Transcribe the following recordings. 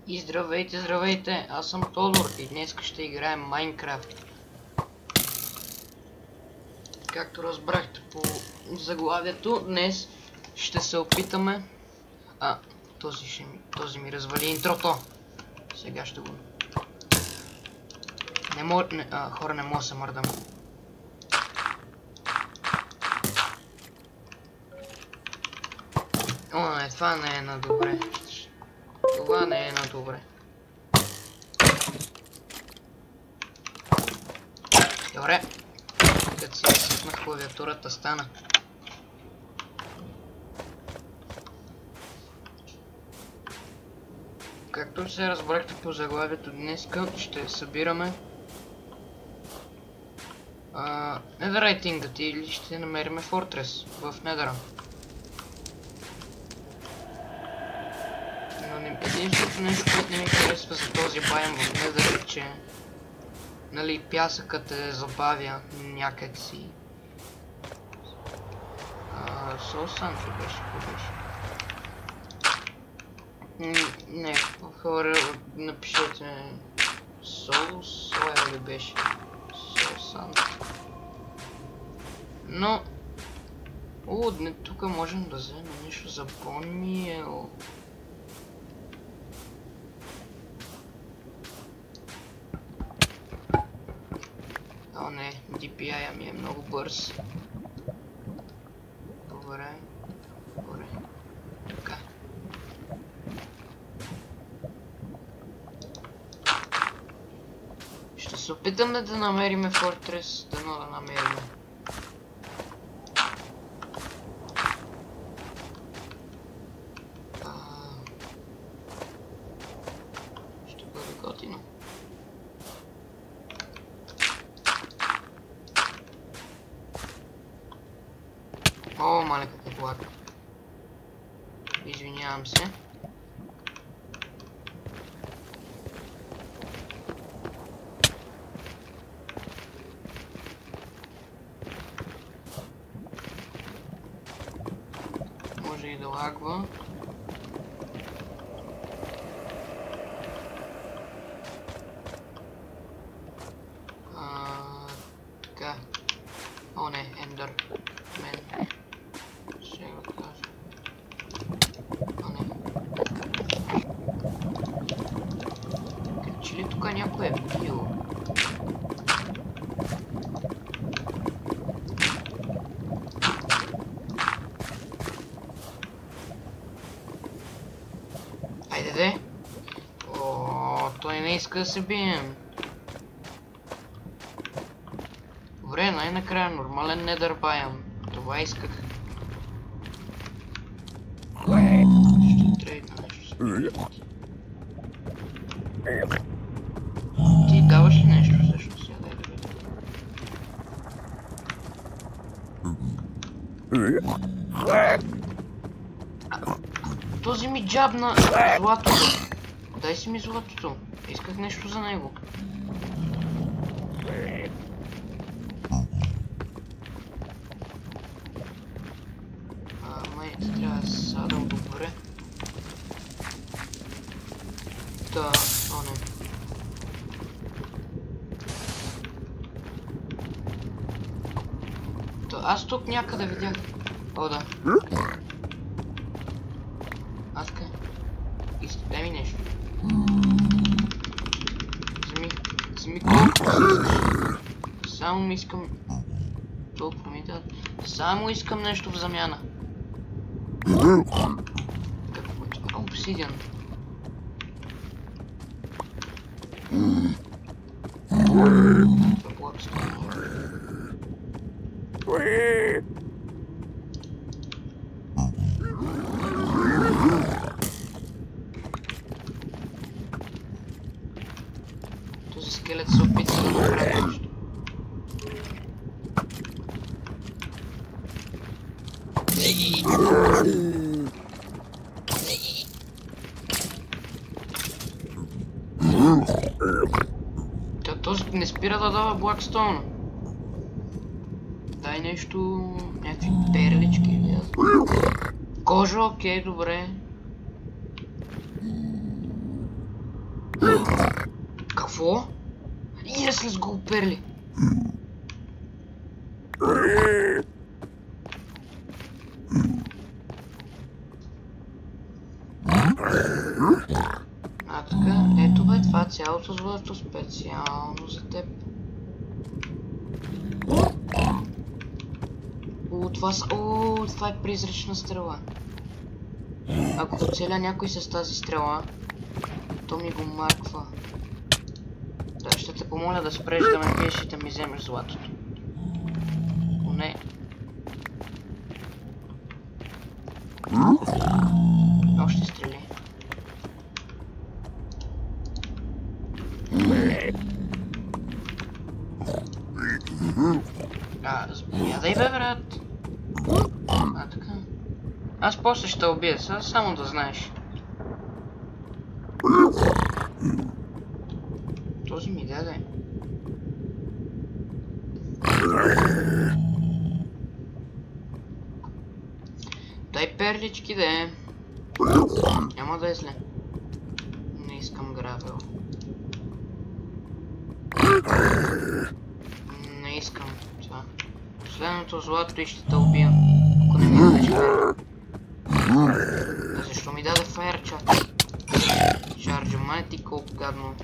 И здравейте, здравейте! Аз съм Тодор и днес ще играем Майнкрафт. Както разбрахте по заглавието, днес ще се опитаме... този ми развали интрото. Сега ще го... хора, не мога да се мърдам. О, не, това не е на добре. Това не е на добре. Добре. Като си изсипнах клавиатурата, стана. Както се разбрахте по заглавието, днес ще събираме Netherite или ще намериме Fortress в Недъра. Единственото нещо, което не ми харесва за този байм в Недър е, че нали, пясъкът те забавя някакси. Soul Sancho беше, какво беше? Не, хора, напишете Soul ли беше? Soul Sancho. Но... тук можем да вземем нещо за Bone. О не, DPI ми е много бърз. Добре. Добре. Така. Ще се опитаме да намериме Fortress, дано да намериме. Ще бъде готино. О, мале, какъв лак. Извинявам се. Може и да лагва. Така. О, не, Ендър. Мен. Или тук някой е бил. Айде де. О, той не иска да се бием. Добре, най-накрая нормален недър байм. Това исках. Ще трейдна нещо. Ти даваш ли нещо всъщност? Я дай да видим. Този ми джабна златото. Дай си ми златото. Исках нещо за него. Май трябва да се садам добре. Да, о не. Аз тук някъде видях. О, да. Аска. Дай ми нещо. Вземи колко. Само ми искам... Толкова ми дадат. Само искам нещо в замяна. Какво е това? Обсидиан. Този скелет се опитва да направи нещо. Този не спира да дава Blackstone. Дай нещо... някакви перлички. Кожа, окей, добре. Какво? Yes, let's go, перли! А така, ето бе, това цялото злато специално за теб. Това е призрачна стрела. Ако оцеля някой с тази стрела, то ми го марква. Да, ще те помоля да спреш да ме пиеш и да ми вземеш златото. Поне. Още стрели. Заповядай бе, брат. А, така. Аз после ще убия, само да знаеш. Този ми даде. Дай перлички да е. Няма да е зле. Не искам гравел. Не искам това. Последното злато и ще те убия. Ако не ми дадеш фаер. Защо ми даде фаер, чак? Шарджо, май ти колко гадно.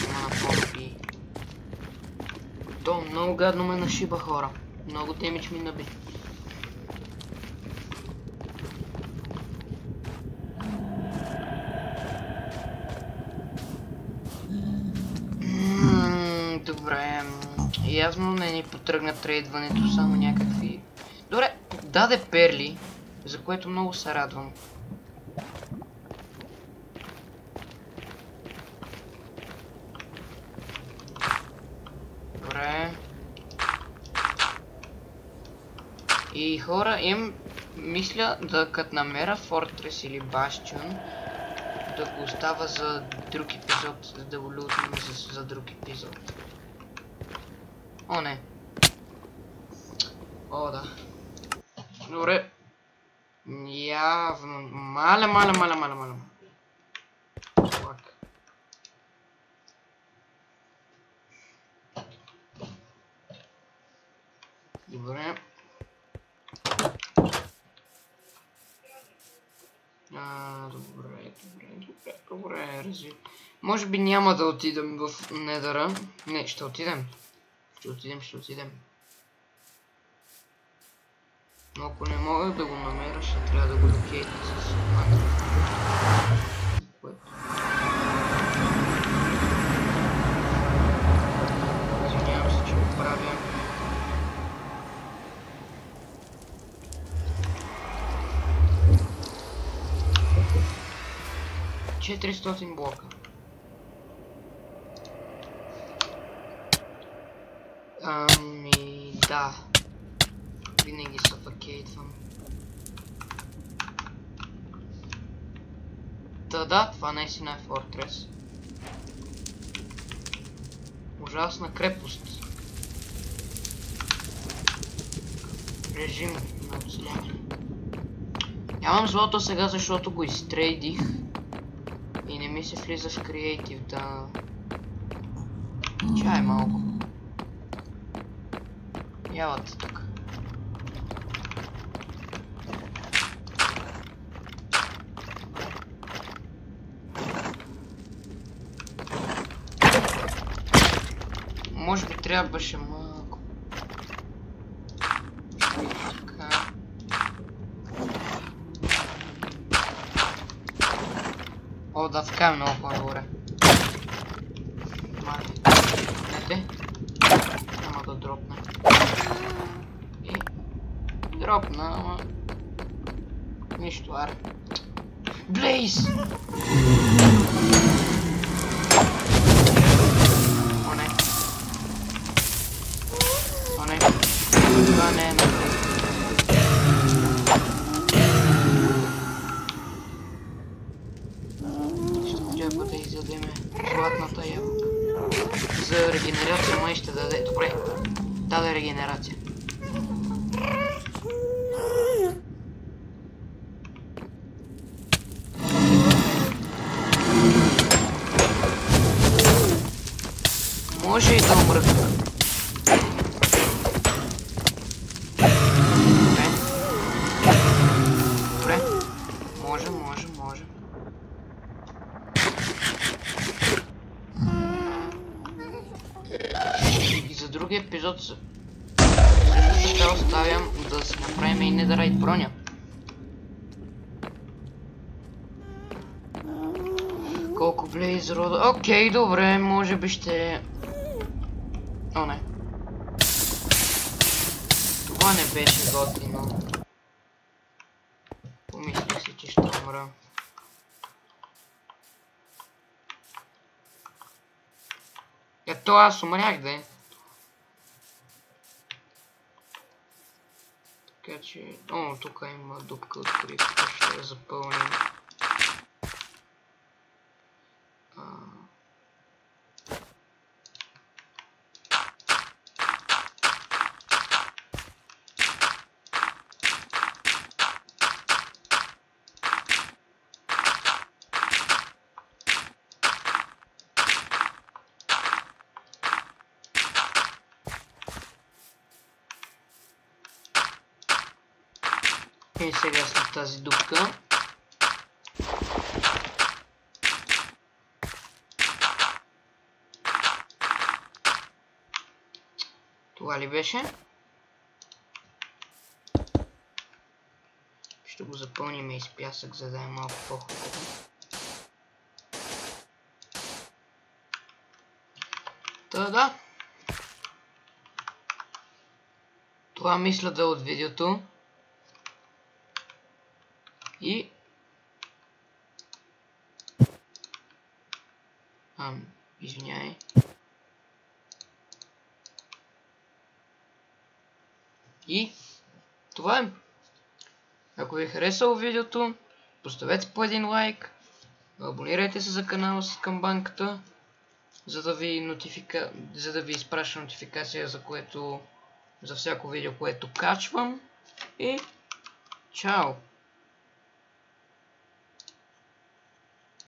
Има на помпи. То много гадно ме нашиба, хора. Много демидж ми наби. Добре. Явно не ни потръгна трейдването, само някакви... Добре, даде перли, за което много се радвам. Добре. И хора, мисля да като намеря Fortress или Bastion, да го остава за друг епизод, да го лутнем за друг епизод. О, не. О, да. Добре. Явно. Маля. Фак. Добре. Добре, развил. Може би няма да отидем в Недъра. Не, ще отидем. Ще отидем. Но ако не мога да го намеря, ще трябва да го локейта с извинявам се, че го правя. $400 блока. Да. Винаги съфакейтвам. Да, това наистина е Fortress. Ужасна крепост. Режим на оцеляване. Нямам злото сега, защото го изтрейдих. И не ми се влиза в креатив, да... Чай малко. Яват тук. Може би трябваше малко. Така. О, да, така е много по-добре. Видите? Няма да дропне. И дропна, ама... Нищо, аре. Блейз! О, не. Това не е напред. Ще трябва да изядеме златната ябълка. За регенерация май ще даде. Добре. Даде регенерация. Може и да умра тук. Добре. Може. И за другия епизод също така оставям да си направим и Netherite броня. Колко Blaze рода... Окей, добре, може би ще... О, не. Това не беше готино. Помислих си, че ще умра. Ето аз умрях, де. Така че... О, тук има дупка открит, ще я запълним. И сега след тази дупка това ли беше? Ще го запълним и с пясък, за да е малко по-хубаво. Да. Това мисля да е от видеото. И... извиняй. И... това е. Ако ви е харесало видеото, поставете по един лайк. Абонирайте се за канала с камбанката, за да ви изпраща нотификация за всяко видео, което качвам. И... чао!